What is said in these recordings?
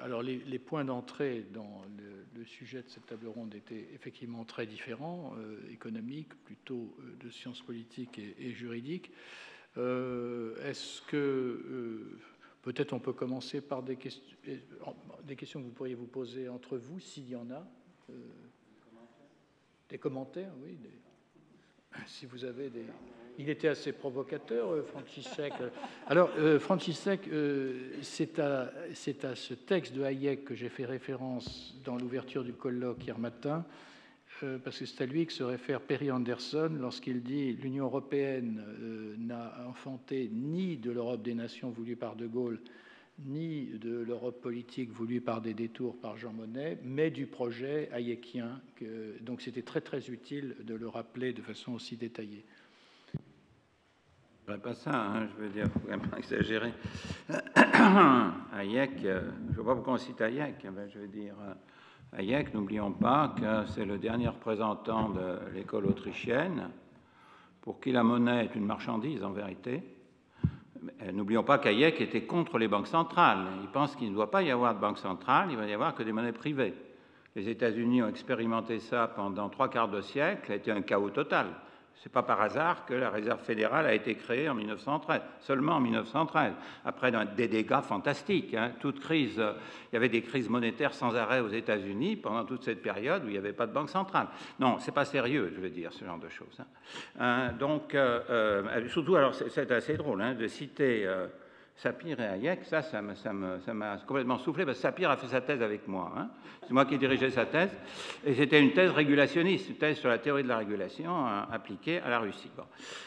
Alors, les points d'entrée dans le sujet de cette table ronde étaient effectivement très différents, économiques, plutôt de sciences politiques et juridiques. Est-ce que peut-être on peut commencer par des questions que vous pourriez vous poser entre vous, s'il y en a. Des commentaires, oui. Si vous avez des... Il était assez provocateur, František. Alors, František, c'est à ce texte de Hayek que j'ai fait référence dans l'ouverture du colloque hier matin, parce que c'est à lui que se réfère Perry Anderson lorsqu'il dit « L'Union européenne n'a enfanté ni de l'Europe des nations voulue par De Gaulle, ni de l'Europe politique voulue par des détours par Jean Monnet, mais du projet hayekien. » Donc c'était très très utile de le rappeler de façon aussi détaillée. Pas ça, hein, je veux dire, faut quand même pas exagérer. Hayek, je ne vois pas pourquoi on cite Hayek. Je veux dire, Hayek, n'oublions pas que c'est le dernier représentant de l'école autrichienne, pour qui la monnaie est une marchandise en vérité. N'oublions pas qu'Hayek était contre les banques centrales. Il pense qu'il ne doit pas y avoir de banque centrale, il va y avoir que des monnaies privées. Les États-Unis ont expérimenté ça pendant 3/4 de siècle, ça a été un chaos total. Ce n'est pas par hasard que la Réserve fédérale a été créée en 1913, seulement en 1913, après des dégâts fantastiques. Hein. Toute crise, il y avait des crises monétaires sans arrêt aux États-Unis pendant toute cette période où il n'y avait pas de banque centrale. Non, ce n'est pas sérieux, je veux dire, ce genre de choses. Hein. Donc, surtout, alors c'est assez drôle hein, de citer Sapir et Hayek, ça m'a complètement soufflé, parce que Sapir a fait sa thèse avec moi. Hein. C'est moi qui dirigeais sa thèse, et c'était une thèse régulationniste, une thèse sur la théorie de la régulation appliquée à la Russie. Bon.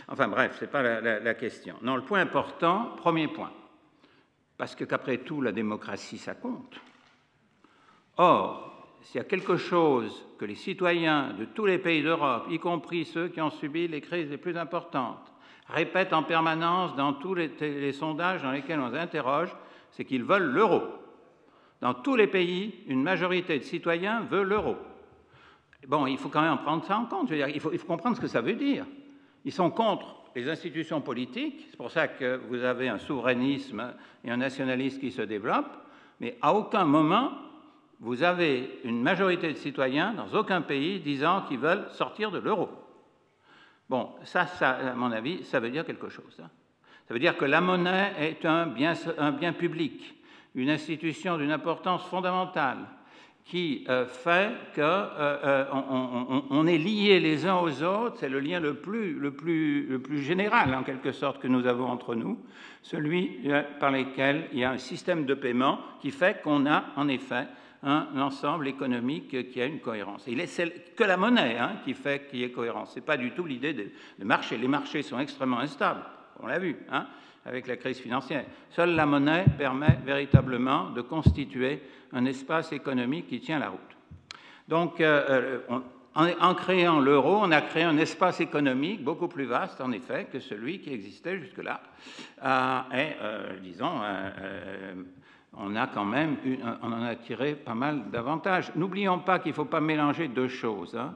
Enfin bref, ce n'est pas la question. Non, le point important, premier point, parce qu'après tout, la démocratie, ça compte. Or, s'il y a quelque chose que les citoyens de tous les pays d'Europe, y compris ceux qui ont subi les crises les plus importantes, répètent en permanence dans tous les sondages dans lesquels on les interroge, c'est qu'ils veulent l'euro. Dans tous les pays, une majorité de citoyens veut l'euro. Bon, il faut quand même prendre ça en compte. Je veux dire, il faut comprendre ce que ça veut dire. Ils sont contre les institutions politiques, c'est pour ça que vous avez un souverainisme et un nationalisme qui se développent, mais à aucun moment, vous avez une majorité de citoyens dans aucun pays disant qu'ils veulent sortir de l'euro. Bon, ça, à mon avis, ça veut dire quelque chose. Hein. Ça veut dire que la monnaie est un bien public, une institution d'une importance fondamentale qui fait qu'on est liés les uns aux autres, c'est le lien le plus général, en quelque sorte, que nous avons entre nous, celui par lequel il y a un système de paiement qui fait qu'on a, en effet, un ensemble économique qui a une cohérence. C'est que la monnaie hein, qui fait qu'il y ait cohérence. Ce n'est pas du tout l'idée de marché. Les marchés sont extrêmement instables, on l'a vu, hein, avec la crise financière. Seule la monnaie permet véritablement de constituer un espace économique qui tient la route. Donc, en créant l'euro, on a créé un espace économique beaucoup plus vaste, en effet, que celui qui existait jusque-là. Disons... on a quand même on en a tiré pas mal d'avantages. N'oublions pas qu'il ne faut pas mélanger deux choses. Hein.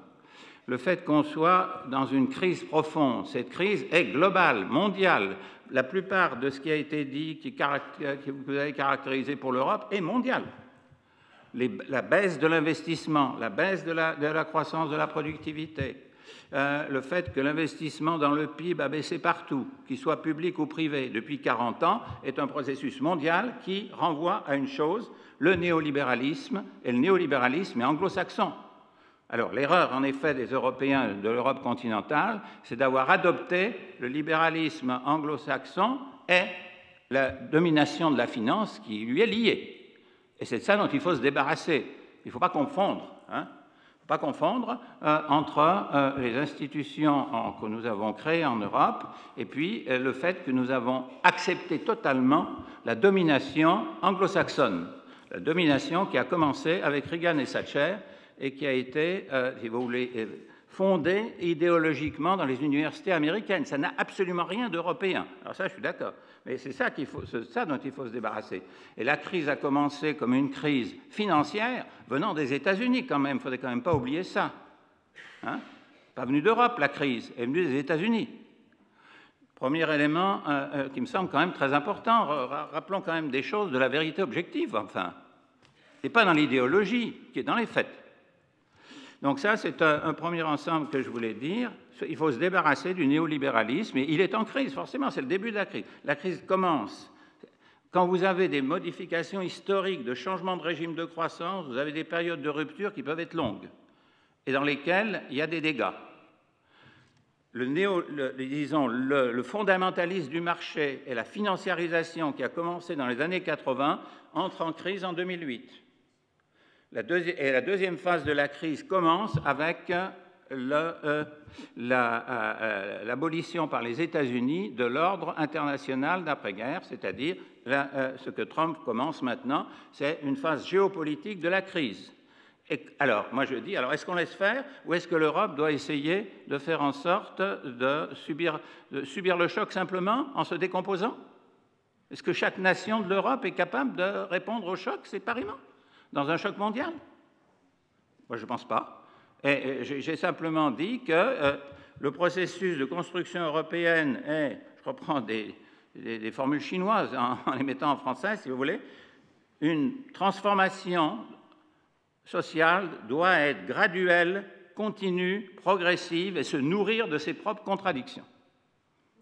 Le fait qu'on soit dans une crise profonde, cette crise est globale, mondiale. La plupart de ce qui a été dit, que vous avez caractérisé pour l'Europe, est mondial. La baisse de l'investissement, la baisse de la croissance de la productivité, le fait que l'investissement dans le PIB a baissé partout, qu'il soit public ou privé, depuis 40 ans, est un processus mondial qui renvoie à une chose, le néolibéralisme, et le néolibéralisme est anglo-saxon. Alors, l'erreur, en effet, des Européens de l'Europe continentale, c'est d'avoir adopté le libéralisme anglo-saxon et la domination de la finance qui lui est liée. Et c'est de ça dont il faut se débarrasser. Il ne faut pas confondre, hein. Pas confondre entre les institutions que nous avons créées en Europe et puis le fait que nous avons accepté totalement la domination anglo-saxonne, la domination qui a commencé avec Reagan et Thatcher et qui a été, si vous voulez, fondée idéologiquement dans les universités américaines. Ça n'a absolument rien d'européen. Alors ça, je suis d'accord. Mais c'est ça dont il faut se débarrasser. Et la crise a commencé comme une crise financière venant des États-Unis quand même. Il ne faudrait quand même pas oublier ça. Hein? Pas venue d'Europe, la crise, elle est venue des États-Unis. Premier élément qui me semble quand même très important. Rappelons quand même des choses de la vérité objective, enfin. et pas dans l'idéologie, qui est dans les faits. Donc ça, c'est un premier ensemble que je voulais dire. Il faut se débarrasser du néolibéralisme, et il est en crise, forcément, c'est le début de la crise. La crise commence. Quand vous avez des modifications historiques de changement de régime de croissance, vous avez des périodes de rupture qui peuvent être longues, et dans lesquelles il y a des dégâts. Le fondamentalisme du marché et la financiarisation qui a commencé dans les années 80 entrent en crise en 2008. La deuxième phase de la crise commence avec l'abolition par les États-Unis de l'ordre international d'après-guerre, c'est-à-dire ce que Trump commence maintenant, c'est une phase géopolitique de la crise. Et alors, moi je dis, alors est-ce qu'on laisse faire ou est-ce que l'Europe doit essayer de faire en sorte de subir le choc simplement en se décomposant? Est-ce que chaque nation de l'Europe est capable de répondre au choc séparément, dans un choc mondial? Moi je ne pense pas. Et j'ai simplement dit que le processus de construction européenne est, je reprends des formules chinoises en les mettant en français, si vous voulez, une transformation sociale doit être graduelle, continue, progressive et se nourrir de ses propres contradictions.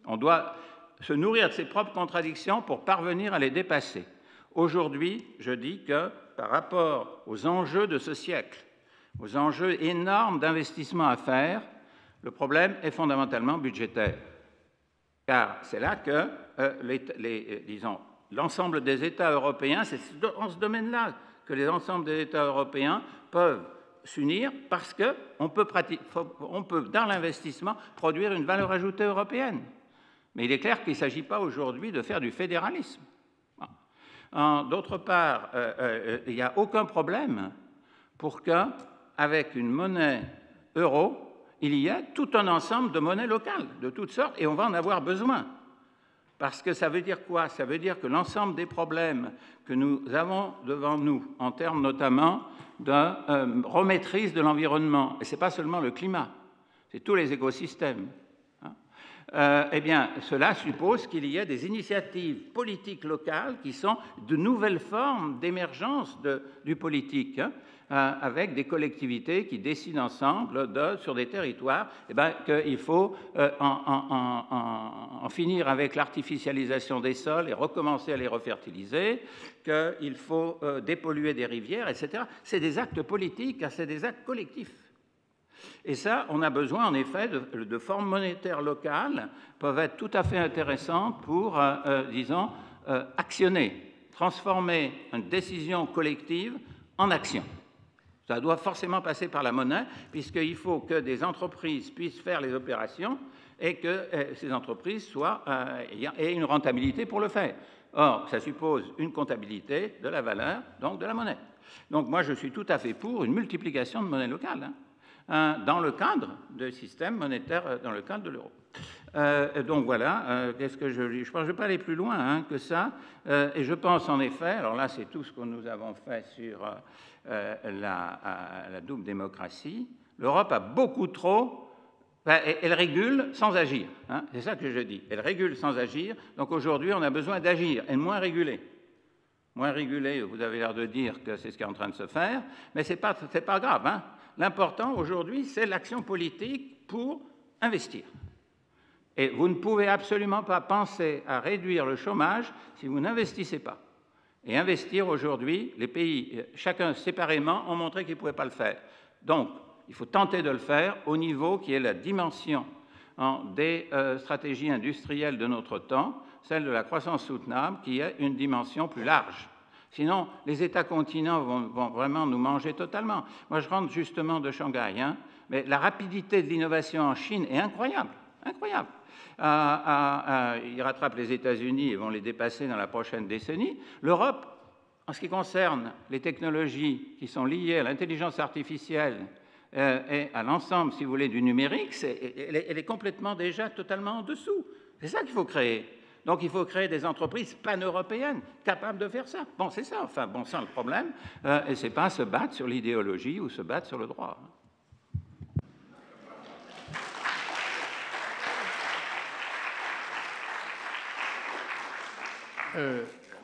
On doit se nourrir de ses propres contradictions pour parvenir à les dépasser. Aujourd'hui, je dis que par rapport aux enjeux de ce siècle, aux enjeux énormes d'investissement à faire, le problème est fondamentalement budgétaire. Car c'est là que l'ensemble des États européens, c'est dans ce domaine-là que les ensembles des États européens peuvent s'unir parce qu'on peut, dans l'investissement, produire une valeur ajoutée européenne. Mais il est clair qu'il ne s'agit pas aujourd'hui de faire du fédéralisme. D'autre part, il n'y a aucun problème pour qu'avec une monnaie euro, il y ait tout un ensemble de monnaies locales, de toutes sortes, et on va en avoir besoin. Parce que ça veut dire quoi? Ça veut dire que l'ensemble des problèmes que nous avons devant nous, en termes notamment de remaîtrise de l'environnement, et ce n'est pas seulement le climat, c'est tous les écosystèmes, eh bien, cela suppose qu'il y ait des initiatives politiques locales qui sont de nouvelles formes d'émergence du politique, avec des collectivités qui décident ensemble sur des territoires qu'il faut en finir avec l'artificialisation des sols et recommencer à les refertiliser, qu'il faut dépolluer des rivières, etc. C'est des actes politiques, c'est des actes collectifs. Et ça, on a besoin en effet de formes monétaires locales, peuvent être tout à fait intéressantes pour, disons, actionner, transformer une décision collective en action. Ça doit forcément passer par la monnaie, puisqu'il faut que des entreprises puissent faire les opérations et que ces entreprises aient une rentabilité pour le faire. Or, ça suppose une comptabilité de la valeur, donc de la monnaie. Donc moi, je suis tout à fait pour une multiplication de monnaie locale, dans le cadre du système monétaire, dans le cadre de l'euro. Donc voilà, qu'est-ce que je pense que je ne vais pas aller plus loin que ça, et je pense en effet, alors là c'est tout ce que nous avons fait sur la double démocratie, l'Europe a beaucoup trop, elle régule sans agir, c'est ça que je dis, elle régule sans agir, donc aujourd'hui on a besoin d'agir et de moins réguler. Moins réguler, vous avez l'air de dire que c'est ce qui est en train de se faire, mais ce n'est pas grave, L'important aujourd'hui, c'est l'action politique pour investir. Et vous ne pouvez absolument pas penser à réduire le chômage si vous n'investissez pas. Et investir aujourd'hui, les pays, chacun séparément, ont montré qu'ils ne pouvaient pas le faire. Donc, il faut tenter de le faire au niveau qui est la dimension des stratégies industrielles de notre temps, celle de la croissance soutenable, qui est une dimension plus large. Sinon, les États continents vont vraiment nous manger totalement. Moi, je rentre justement de Shanghai, mais la rapidité de l'innovation en Chine est incroyable, incroyable. Ils rattrapent les États-Unis et vont les dépasser dans la prochaine décennie. L'Europe, en ce qui concerne les technologies qui sont liées à l'intelligence artificielle et à l'ensemble, si vous voulez, du numérique, elle est complètement déjà totalement en dessous. C'est ça qu'il faut créer. Donc, il faut créer des entreprises pan-européennes capables de faire ça. Bon, c'est ça, enfin, bon sang, le problème. Et ce n'est pas se battre sur l'idéologie ou se battre sur le droit.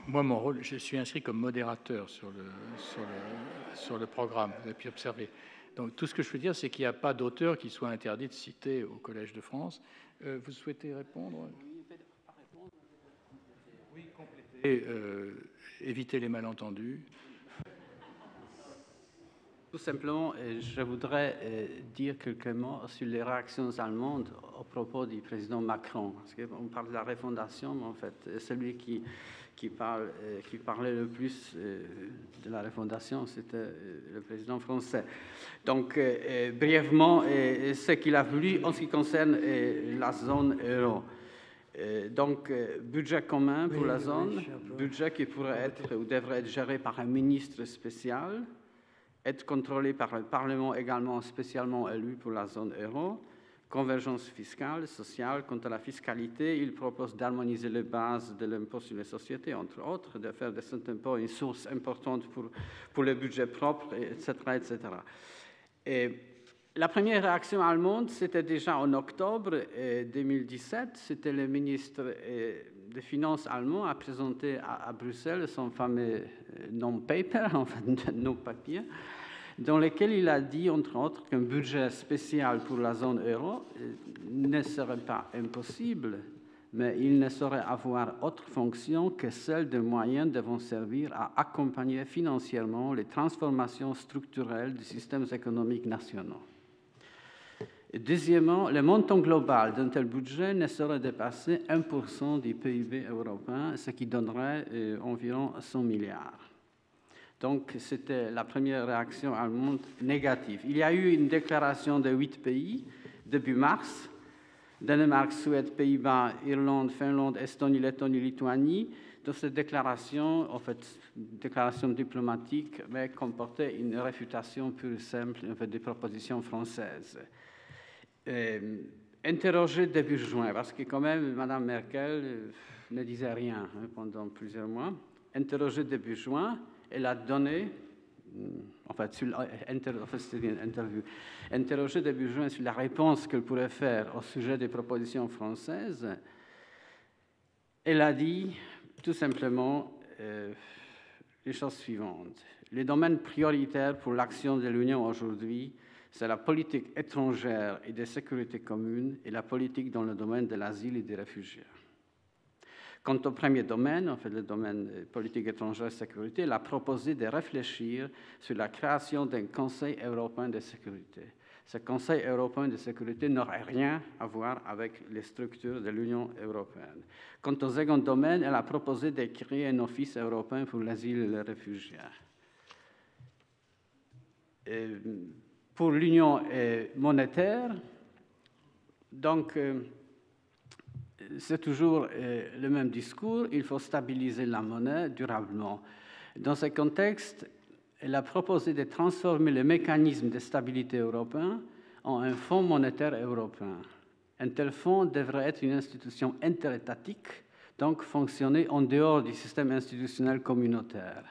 Moi, mon rôle, je suis inscrit comme modérateur sur le programme, vous avez pu observer. Donc, tout ce que je veux dire, c'est qu'il n'y a pas d'auteur qui soit interdit de citer au Collège de France. Vous souhaitez répondre? Oui, compléter. Éviter les malentendus. Tout simplement, je voudrais dire quelques mots sur les réactions allemandes au propos du président Macron. Parce qu'on parle de la refondation, mais en fait, celui qui parlait le plus de la refondation, c'était le président français. Donc, brièvement, ce qu'il a voulu en ce qui concerne la zone euro. Donc, budget commun pour la zone, budget qui pourrait être ou devrait être géré par un ministre spécial, être contrôlé par le Parlement également spécialement élu pour la zone euro, convergence fiscale, sociale. Quant à la fiscalité, il propose d'harmoniser les bases de l'impôt sur les sociétés, entre autres, de faire de cet impôt une source importante pour le budget propre, etc., etc. Et la première réaction allemande, c'était déjà en octobre 2017. C'était le ministre des Finances allemand a présenté à Bruxelles son fameux non-paper, en fait, non-papier, dans lequel il a dit, entre autres, qu'un budget spécial pour la zone euro ne serait pas impossible, mais il ne saurait avoir autre fonction que celle de moyens devant servir à accompagner financièrement les transformations structurelles des systèmes économiques nationaux. Et deuxièmement, le montant global d'un tel budget ne saurait dépasser 1% du PIB européen, ce qui donnerait environ 100 milliards. Donc, c'était la première réaction allemande négative. Il y a eu une déclaration de 8 pays début mars, Danemark, Suède, Pays-Bas, Irlande, Finlande, Estonie, Lettonie, Lituanie. Dans cette déclaration, en fait, déclaration diplomatique, mais comportait une réfutation pure et simple en fait, des propositions françaises. Interrogé début juin, parce que quand même, Mme Merkel ne disait rien pendant plusieurs mois. Interrogé début juin, elle a donné, en fait, c'était une interview, interrogé début juin sur la réponse qu'elle pourrait faire au sujet des propositions françaises. Elle a dit tout simplement les choses suivantes. Les domaines prioritaires pour l'action de l'Union aujourd'hui, c'est la politique étrangère et de sécurité commune et la politique dans le domaine de l'asile et des réfugiés. Quant au premier domaine, en fait, le domaine politique étrangère et sécurité, elle a proposé de réfléchir sur la création d'un Conseil européen de sécurité. Ce Conseil européen de sécurité n'aurait rien à voir avec les structures de l'Union européenne. Quant au second domaine, elle a proposé de créer un office européen pour l'asile et les réfugiés. Pour l'union monétaire, donc, c'est toujours le même discours, il faut stabiliser la monnaie durablement. Dans ce contexte, elle a proposé de transformer le mécanisme de stabilité européen en un fonds monétaire européen. Un tel fonds devrait être une institution interétatique, donc fonctionner en dehors du système institutionnel communautaire.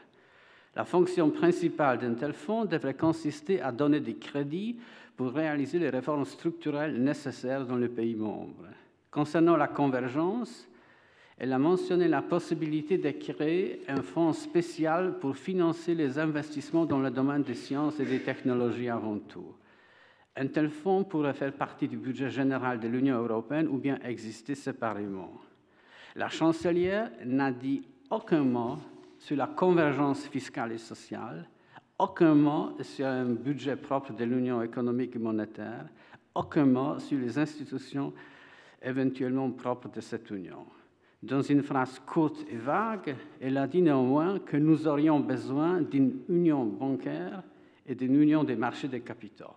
La fonction principale d'un tel fonds devrait consister à donner des crédits pour réaliser les réformes structurelles nécessaires dans les pays membres. Concernant la convergence, elle a mentionné la possibilité de créer un fonds spécial pour financer les investissements dans le domaine des sciences et des technologies avant tout. Un tel fonds pourrait faire partie du budget général de l'Union européenne ou bien exister séparément. La chancelière n'a dit aucun mot sur la convergence fiscale et sociale, aucun mot sur un budget propre de l'Union économique et monétaire, aucun mot sur les institutions éventuellement propres de cette union. Dans une phrase courte et vague, elle a dit néanmoins que nous aurions besoin d'une union bancaire et d'une union des marchés des capitaux.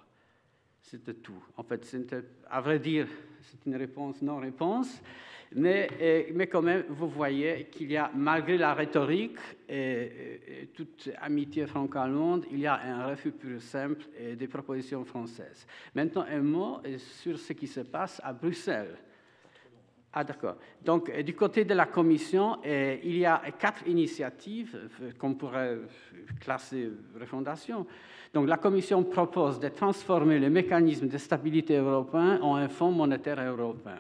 C'était tout. En fait, à vrai dire, c'est une réponse non-réponse, mais quand même, vous voyez qu'il y a, malgré la rhétorique et toute amitié franco-allemande, il y a un refus pur et simple des propositions françaises. Maintenant, un mot sur ce qui se passe à Bruxelles. Ah, d'accord. Donc, du côté de la Commission, il y a 4 initiatives qu'on pourrait classer refondation. Donc, la Commission propose de transformer le mécanisme de stabilité européen en un fonds monétaire européen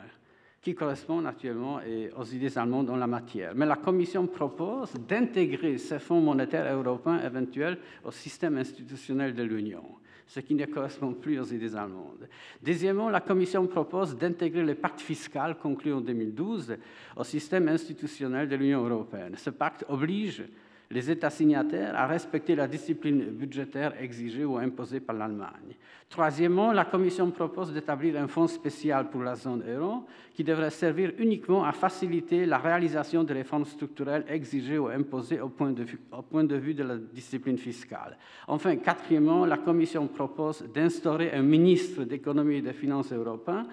qui correspondent actuellement aux idées allemandes en la matière. Mais la Commission propose d'intégrer ces fonds monétaires européens éventuels au système institutionnel de l'Union, ce qui ne correspond plus aux idées allemandes. Deuxièmement, la Commission propose d'intégrer le pacte fiscal conclu en 2012 au système institutionnel de l'Union européenne. Ce pacte oblige les États signataires à respecter la discipline budgétaire exigée ou imposée par l'Allemagne. Troisièmement, la Commission propose d'établir un fonds spécial pour la zone euro qui devrait servir uniquement à faciliter la réalisation des réformes structurelles exigées ou imposées au point de vue de la discipline fiscale. Enfin, quatrièmement, la Commission propose d'instaurer un ministre d'économie et des finances européen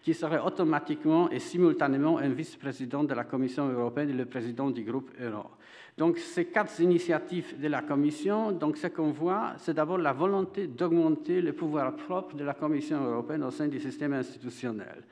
qui serait automatiquement et simultanément un vice-président de la Commission européenne et le président du groupe euro. Donc, ces 4 initiatives de la Commission, donc ce qu'on voit, c'est d'abord la volonté d'augmenter le pouvoir propre de la Commission européenne au sein du système institutionnel.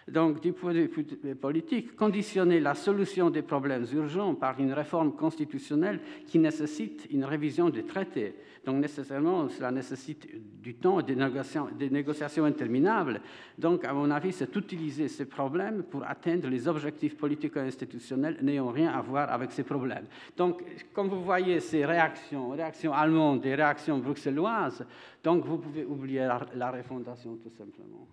Donc, du point de vue politique, conditionner la solution des problèmes urgents par une réforme constitutionnelle qui nécessite une révision des traités. Donc, nécessairement, cela nécessite du temps et des négociations interminables. Donc, à mon avis, c'est utiliser ces problèmes pour atteindre les objectifs politiques et institutionnels n'ayant rien à voir avec ces problèmes. Donc, comme vous voyez ces réactions allemandes et réactions bruxelloises, donc vous pouvez oublier la refondation tout simplement.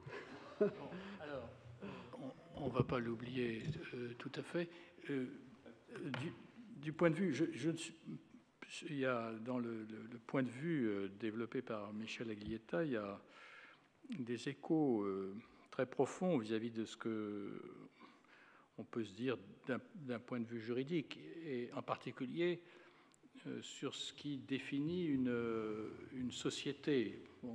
On ne va pas l'oublier tout à fait. Du point de vue, il y a dans le point de vue développé par Michel Aglietta, il y a des échos très profonds vis-à-vis de ce que on peut se dire d'un point de vue juridique, et en particulier sur ce qui définit une société. Bon,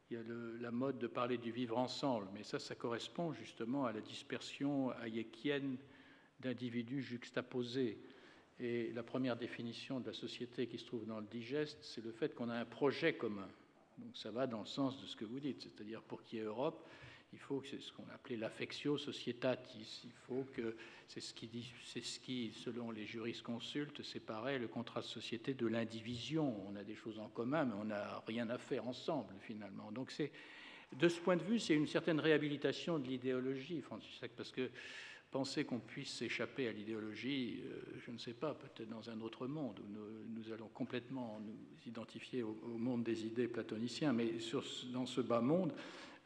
il y a la mode de parler du vivre ensemble, mais ça correspond justement à la dispersion hayekienne d'individus juxtaposés. Et la première définition de la société qui se trouve dans le digeste, c'est le fait qu'on a un projet commun. Donc ça va dans le sens de ce que vous dites, c'est-à-dire pour qu'il y ait Europe, il faut que c'est ce qu'on appelait l'affectio societatis. Il faut que c'est ce qui, selon les jurisconsultes, séparait le contrat de société de l'indivision. On a des choses en commun, mais on n'a rien à faire ensemble finalement. Donc de ce point de vue, c'est une certaine réhabilitation de l'idéologie, Francis, parce que penser qu'on puisse s'échapper à l'idéologie, je ne sais pas, peut-être dans un autre monde où nous allons complètement nous identifier au monde des idées platoniciens, mais dans ce bas monde,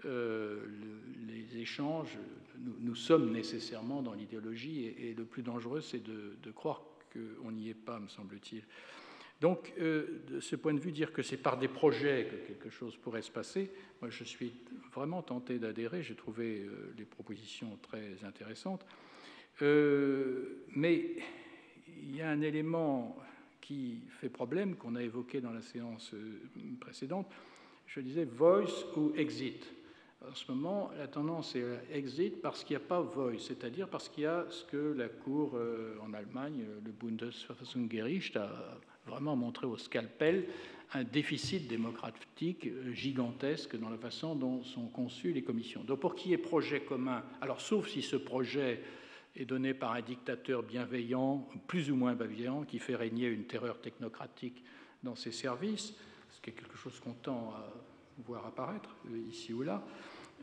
les échanges, nous sommes nécessairement dans l'idéologie, et le plus dangereux, c'est de croire qu'on n'y est pas, me semble-t-il. Donc, de ce point de vue, dire que c'est par des projets que quelque chose pourrait se passer, moi je suis vraiment tenté d'adhérer, j'ai trouvé les propositions très intéressantes, mais il y a un élément qui fait problème, qu'on a évoqué dans la séance précédente, je disais voice ou exit. En ce moment, la tendance est exit parce qu'il n'y a pas voice, c'est-à-dire parce qu'il y a ce que la Cour en Allemagne, le Bundesverfassungsgericht, a vraiment montré au scalpel un déficit démocratique gigantesque dans la façon dont sont conçues les commissions. Donc pour qu'il y ait projet commun, alors sauf si ce projet est donné par un dictateur bienveillant, plus ou moins bienveillant, qui fait régner une terreur technocratique dans ses services, ce qui est quelque chose qu'on tend à voir apparaître ici ou là,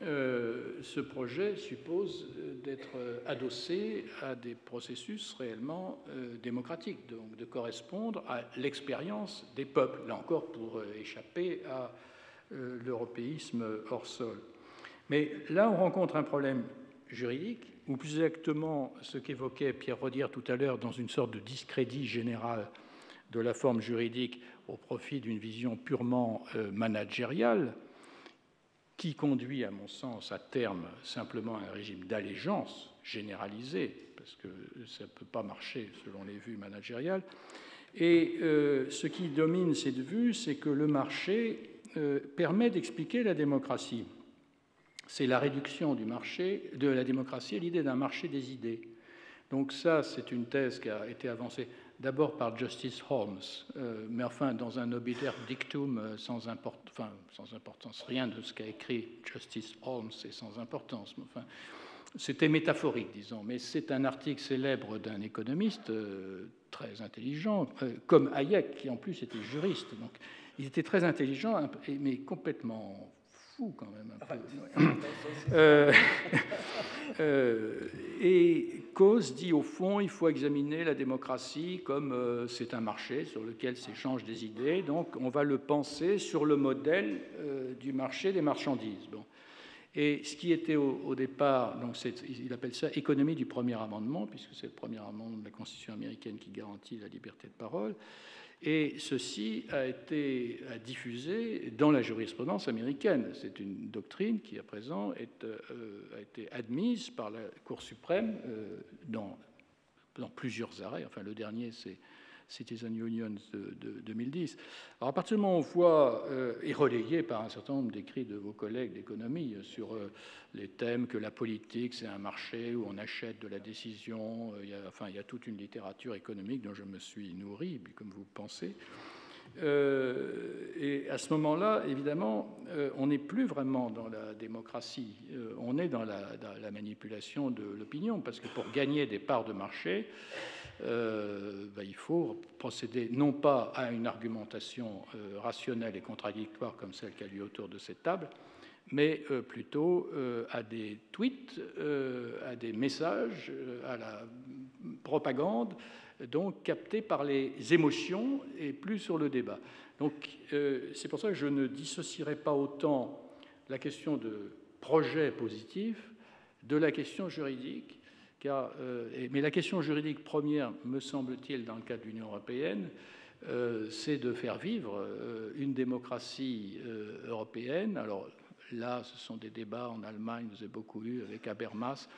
ce projet suppose d'être adossé à des processus réellement démocratiques, donc de correspondre à l'expérience des peuples, là encore pour échapper à l'européisme hors sol. Mais là, on rencontre un problème juridique, ou plus exactement ce qu'évoquait Pierre Rodière tout à l'heure dans une sorte de discrédit général de la forme juridique au profit d'une vision purement managériale, qui conduit, à mon sens, à terme, simplement à un régime d'allégeance généralisée, parce que ça ne peut pas marcher selon les vues managériales. Et ce qui domine cette vue, c'est que le marché permet d'expliquer la démocratie. C'est la réduction du marché, de la démocratie à l'idée d'un marché des idées. Donc ça, c'est une thèse qui a été avancée d'abord par Justice Holmes, mais enfin dans un obiter dictum sans importance. Rien de ce qu'a écrit Justice Holmes est sans importance. Enfin, c'était métaphorique, disons, mais c'est un article célèbre d'un économiste très intelligent, comme Hayek, qui en plus était juriste. Donc, il était très intelligent, mais complètement fou quand même un peu. Et Coase dit au fond, il faut examiner la démocratie comme c'est un marché sur lequel s'échangent des idées, donc on va le penser sur le modèle du marché des marchandises. Bon. Et ce qui était au départ, donc il appelle ça économie du premier amendement, puisque c'est le premier amendement de la Constitution américaine qui garantit la liberté de parole. Et ceci a été diffusé dans la jurisprudence américaine. C'est une doctrine qui, à présent, a été admise par la Cour suprême dans plusieurs arrêts. Enfin, le dernier, c'est Citizen Union de 2010. Alors, à partir du moment où on voit, et relayé par un certain nombre d'écrits de vos collègues d'économie sur les thèmes que la politique, c'est un marché où on achète de la décision, il y a toute une littérature économique dont je me suis nourri, comme vous pensez. Et à ce moment-là, évidemment, on n'est plus vraiment dans la démocratie, on est dans la manipulation de l'opinion, parce que pour gagner des parts de marché, il faut procéder non pas à une argumentation rationnelle et contradictoire comme celle qui a lieu autour de cette table, mais plutôt à des tweets, à des messages, à la propagande, donc captés par les émotions et plus sur le débat. Donc c'est pour ça que je ne dissocierai pas autant la question de projet positif de la question juridique. Mais la question juridique première, me semble-t-il, dans le cas de l'Union européenne, c'est de faire vivre une démocratie européenne. Alors là, ce sont des débats en Allemagne, vous avez beaucoup eu avec Habermas,